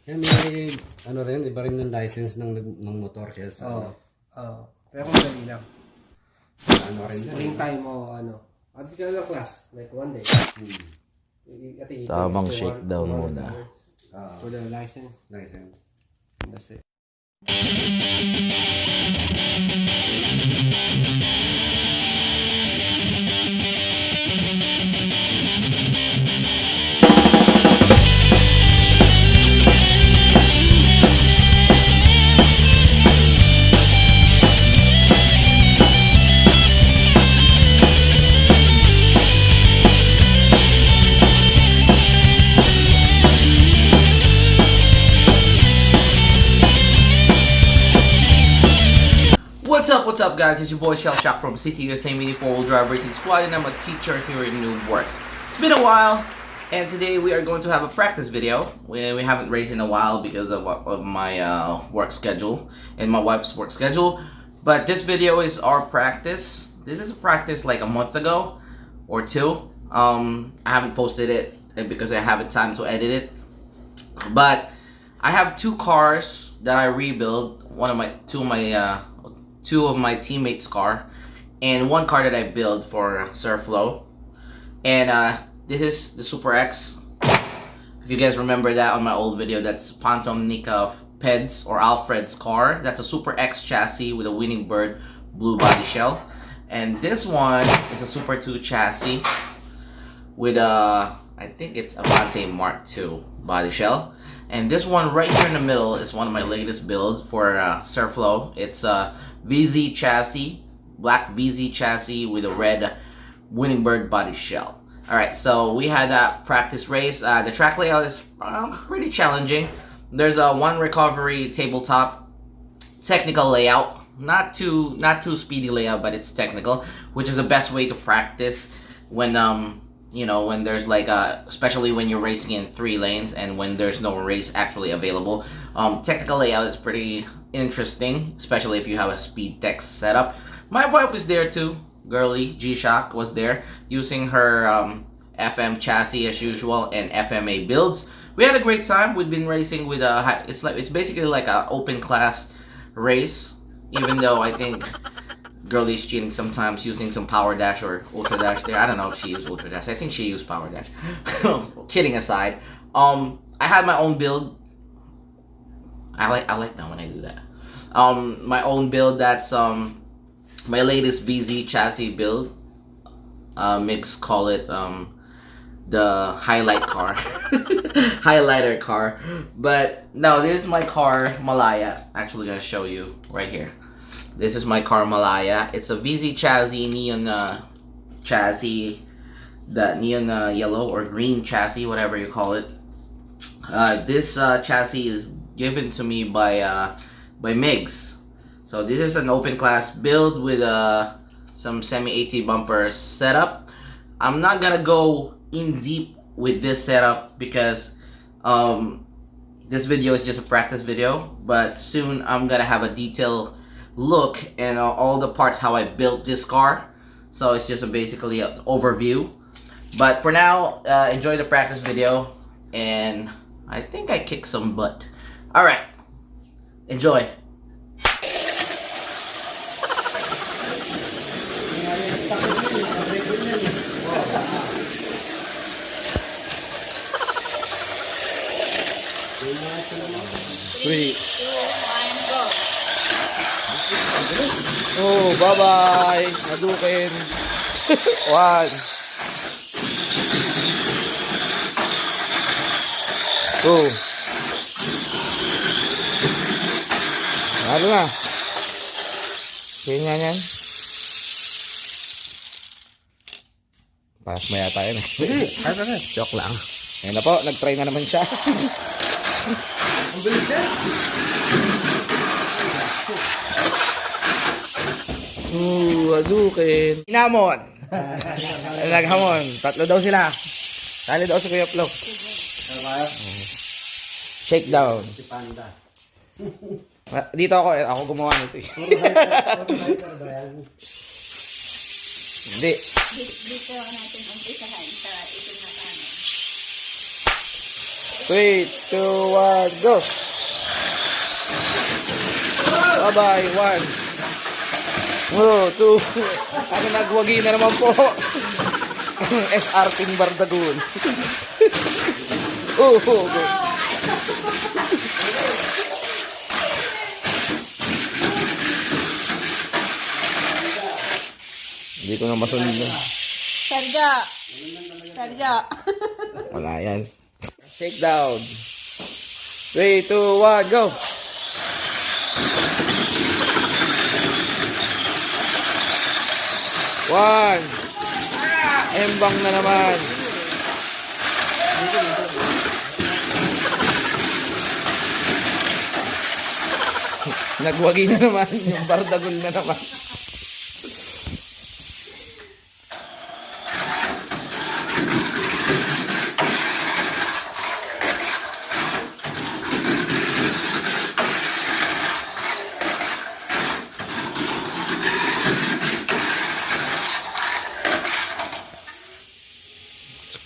May, ano rin, iba rin yung license ng motor siya sa... Pero madali lang. Ano rin yan. Spring time mo, At ka lang class, like one day. Tamang shakedown muna. For the license. That's it. What's up guys, it's your boy Cielshock from City USA Mini4wd Drive Racing Squad, and I'm a teacher here in Noobworx. It's been a while, and today we are going to have a practice video. We haven't raced in a while because of my work schedule and my wife's work schedule. But this video is our practice. This is a practice like a month ago or two. I haven't posted it because I haven't time to edit it. But I have two cars that I rebuilt. Two of my teammates' car, and one car that I built for Surflow. And this is the Super X. If you guys remember that on my old video, that's Phantom Nika PEDZ or Alfred's car. That's a Super X chassis with a Winning Bird blue body shell. And this one is a Super 2 chassis with a, I think it's Avante Mark II body shell. And this one right here in the middle is one of my latest builds for Surflow. It's a VZ chassis, black VZ chassis with a red Winning Bird body shell. Alright, so we had a practice race. The track layout is pretty challenging. There's a one recovery tabletop, technical layout. Not too speedy layout, but it's technical, which is the best way to practice when you know, when there's like especially when you're racing in 3 lanes and when there's no race actually available. Technical layout is pretty interesting, especially if you have a speed tech setup. My wife was there too. Girly GEESHOCK was there using her FM chassis as usual and FMA builds. We had a great time. We've been racing with it's basically like an open class race, even though I think Girly's cheating sometimes using some Power Dash or Ultra Dash there. I don't know if she used Ultra Dash. I think she used Power Dash. Kidding aside. I had my own build. I like that when I do that. My own build, that's my latest VZ chassis build. Mix call it the highlight car. Highlighter car. But no, this is my car Malaya. Actually gonna show you right here. This is my car Malaya. It's a VZ chassis, neon chassis, the neon yellow or green chassis, whatever you call it. This chassis is given to me by Migs. So this is an open class build with some semi-AT bumper setup. I'm not gonna go in deep with this setup because this video is just a practice video, but soon I'm gonna have a detailed look and all the parts how I built this car. So it's just basically an overview, but for now enjoy the practice video, and I think I kicked some butt. All right, enjoy. Three. Oh, bye-bye. Nadukin. 1. 2. Ano na? Kaya yan. Paras mo yata yun. Joke lang. Ayan na po, nag-try na naman siya. Ang bilis yan. Adukin. Hinamon. Naghamon. 3 daw sila. Tali daw si Kuya Flo. Shakedown. Dito ako gumawa nito. Hindi. Dito natin umpisahan sa itim na kanan. 3, 2, 1, go! Bye-bye, 1. Oh, 2. Ako nagwagi na naman po. SR Team Bardagun. Oh, go. Hindi ko na masunod. Sergio. Wala yan. Take down. 3, 2, 1, go! One. Embang na naman. Nagwagi na naman. Yung bardagol na naman.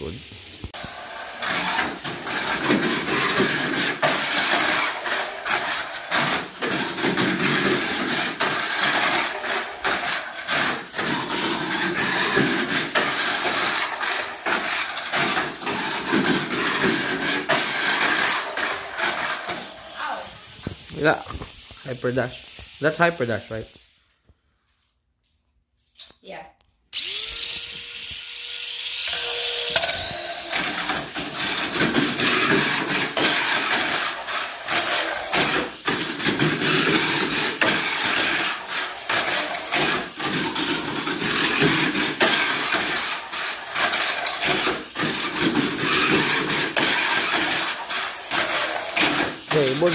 Good. Yeah, hyper dash. That's hyper dash, right? Yeah. Table.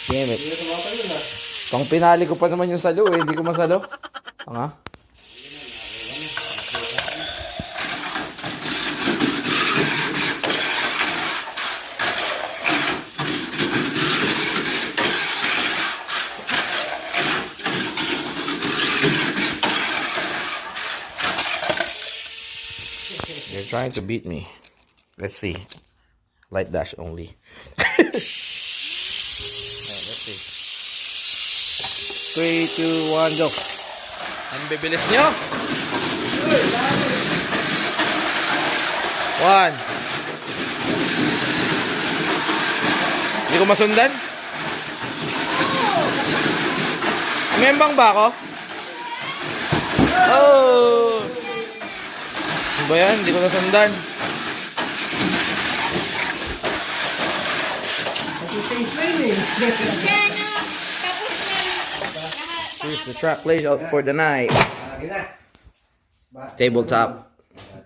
Damn it. Pang pinali ko pa naman yung salo eh. Hindi ko masalo. Tanga. They're trying to beat me. Let's see. Light dash only. Let's see. 3, 2, 1, go. Ang bibilis nyo. 1. Hindi ko masundan. Membang ba ako? Oh! Ano ba yan? Hindi ko nasundan. Here's the track layout for the night. Tabletop.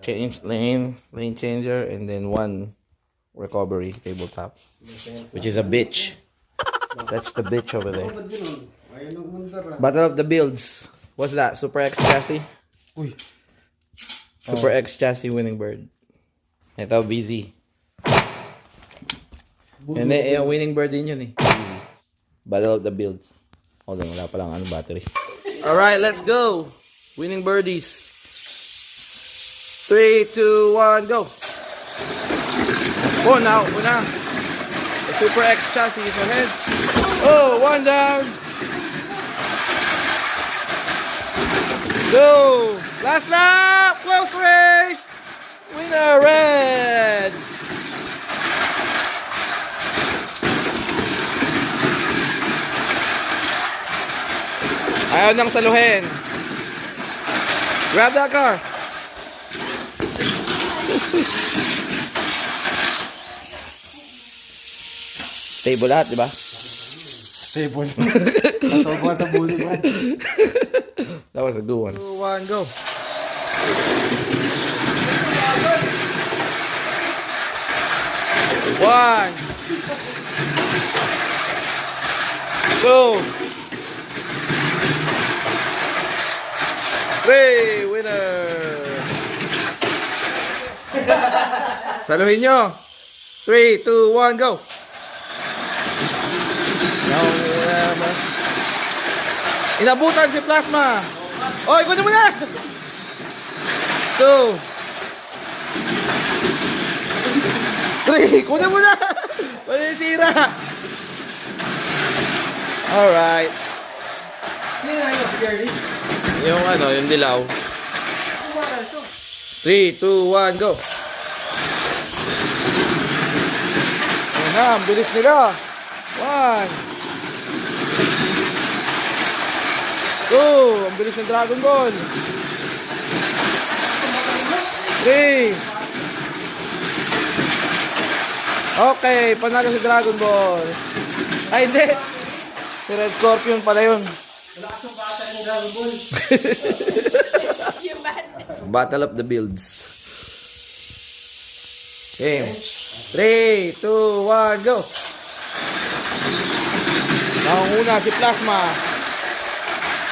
Change lane changer, and then 1 recovery tabletop. Which is a bitch. That's the bitch over there. Battle of the builds. What's that? Super X chassis? Uy. Super X chassis winning bird. Ito, VZ. And then, yung winning bird din yun eh. Battle of the builds. Hold on, wala palang ano battery. Alright, let's go. Winning birdies. 3, 2, 1, go. Oh, now, una. The Super X chassis is ahead. Oh, 1 down. Go. Last lap. Close race. Winner, red. Ayaw nang saluhin. Grab that car. Stable lahat, di ba? Stable. Nasobuhan sa bulo ba? That was a good one. 2, 1, go. One. Go. 3, winner. Saluhin nyo. 3, 2, 1, go. Inabutan si Plasma. Oy, kunin mo na. 2. 3. Kunin mo na. Wala yung sira. Alright. Yung ano, yung dilaw. 3, 2, 1, go. Ayan na, ang bilis nila. 1. 2, ang bilis ng Dragon Ball. 3. Okay, panalo si Dragon Ball. Ay, hindi. Si Red Scorpion pala yun. Battle of the Builds. Game. 3, 2, 1, go. Nangunguna si Plasma.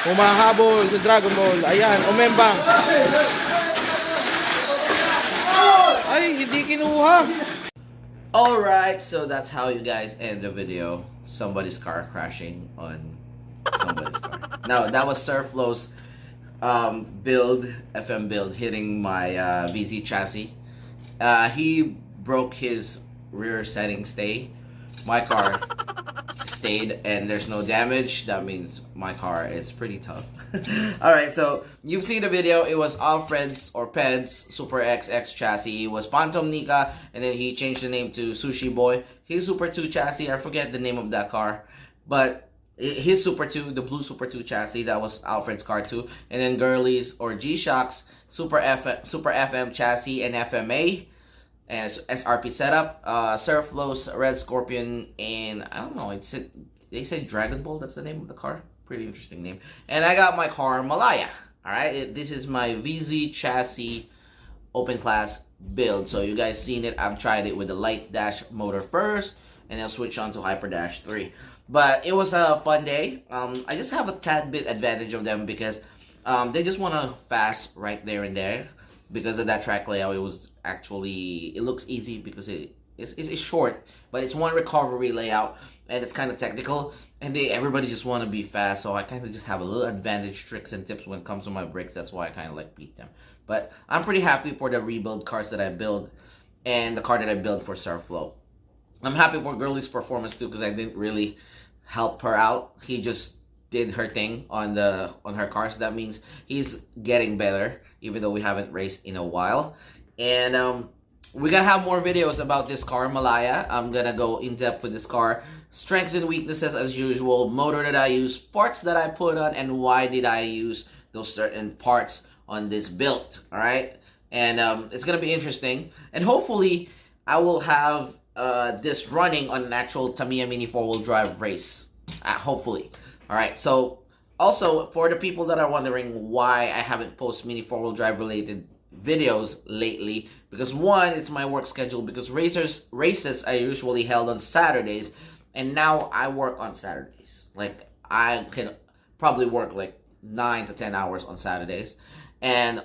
Humahabol sa Dragon Ball. Ayan, umembang. Ay, hindi kinuha. Alright, so that's how you guys end the video. Somebody's car crashing on somebody's car. Now, that was Surflow's build, FM build, hitting my VZ chassis. He broke his rear setting stay. My car stayed and there's no damage. That means my car is pretty tough. Alright, so you've seen the video. It was Alfred's or PEDZ Super XX chassis. It was Phantom Nika, and then he changed the name to Sushi Boy. His Super 2 chassis, I forget the name of that car, but his Super 2, the blue Super 2 chassis, that was Alfred's car too. And then Girlie's or GEESHOCK's Super FM chassis and FMA and SRP setup. Surflow's Red Scorpion, and I don't know, they say Dragon Ball, that's the name of the car. Pretty interesting name. And I got my car Malaya. Alright, this is my VZ chassis open class build. So you guys seen it. I've tried it with the light dash motor first, and then switch on to Hyper Dash 3. But it was a fun day. I just have a tad bit advantage of them because they just want to fast right there and there. Because of that track layout, it was actually, it looks easy because it's short, but it's one recovery layout, and it's kind of technical, and everybody just want to be fast, so I kind of just have a little advantage, tricks and tips when it comes to my brakes. That's why I kind of like beat them. But I'm pretty happy for the rebuild cars that I build, and the car that I built for Surflow. I'm happy for Girlie's performance too, because I didn't really help her out. He just did her thing on her car, so that means he's getting better, even though we haven't raced in a while. And we're gonna have more videos about this car, Malaya. I'm gonna go in depth with this car, strengths and weaknesses as usual, motor that I use, parts that I put on, and why did I use those certain parts on this build. All right, and it's gonna be interesting, and hopefully I will have this running on an actual Tamiya Mini 4-wheel drive race, hopefully. All right, so also for the people that are wondering why I haven't posted Mini 4-wheel drive related videos lately, because one, it's my work schedule, because races are usually held on Saturdays, and now I work on Saturdays. Like, I can probably work like 9 to 10 hours on Saturdays. And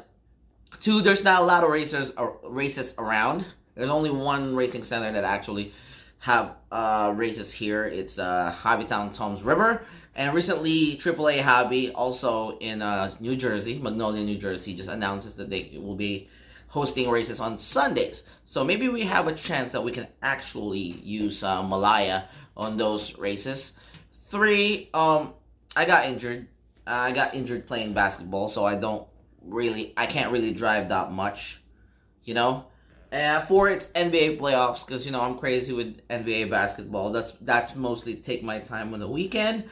two, there's not a lot of races around. There's only one racing center that actually have races here. It's Hobbytown Toms River. And recently, AAA Hobby, also in New Jersey, Magnolia, New Jersey, just announces that they will be hosting races on Sundays. So maybe we have a chance that we can actually use Malaya on those races. 3, I got injured. I got injured playing basketball, so I can't really drive that much, you know. 4, it's NBA playoffs, because, you know, I'm crazy with NBA basketball. That's mostly take my time on the weekend.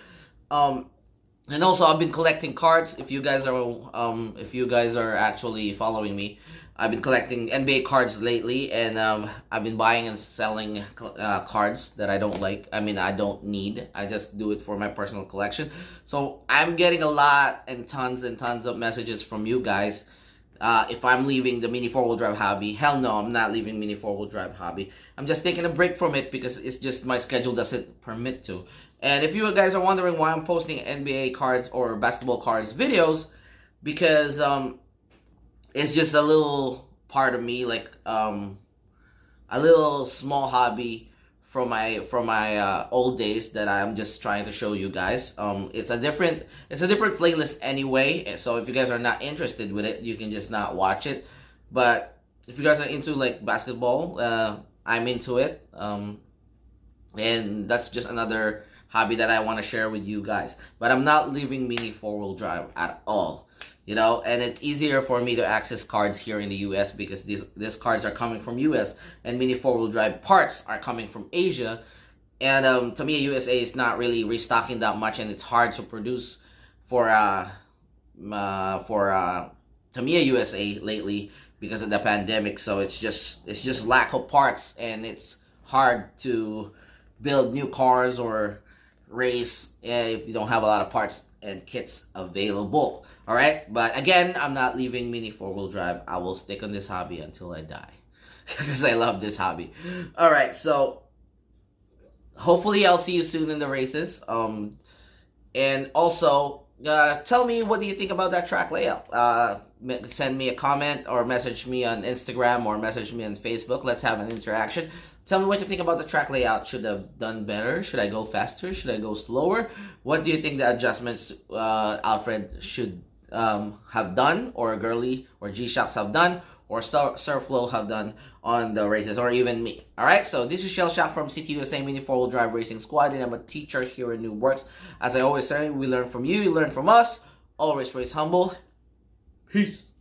And also I've been collecting cards. If you guys are actually following me, I've been collecting NBA cards lately, and I've been buying and selling cards that I don't like. I mean, I don't need. I just do it for my personal collection. So I'm getting a lot and tons of messages from you guys. If I'm leaving the Mini 4-wheel drive hobby. Hell no, I'm not leaving Mini 4-wheel drive hobby. I'm just taking a break from it because it's just my schedule doesn't permit to. And if you guys are wondering why I'm posting NBA cards or basketball cards videos, because it's just a little part of me, like a little small hobby from my old days that I'm just trying to show you guys. It's a different playlist anyway. So if you guys are not interested with it, you can just not watch it. But if you guys are into like basketball, I'm into it. And that's just another hobby that I want to share with you guys. But I'm not leaving Mini 4-wheel drive at all. You know, and it's easier for me to access cards here in the US because these cards are coming from US, and Mini 4-wheel drive parts are coming from Asia. And Tamiya USA is not really restocking that much, and it's hard to produce for Tamiya USA lately because of the pandemic. So it's just lack of parts, and it's hard to build new cars or race if you don't have a lot of parts and kits available. All right, but again, I'm not leaving Mini 4-wheel drive. I will stick on this hobby until I die because I love this hobby. All right, so hopefully I'll see you soon in the races. And also tell me, what do you think about that track layout? Send me a comment or message me on Instagram or message me on Facebook. Let's have an interaction. Tell me what you think about the track layout. Should I have done better? Should I go faster? Should I go slower? What do you think the adjustments Alfred should have done, or Girly or G-Shocks have done, or Surflow have done on the races, or even me? Alright, so this is Cielshock from CTUSA Mini 4-wheel drive racing squad, and I'm a teacher here in Noobworx. As I always say, we learn from you, you learn from us. Always race humble. Peace.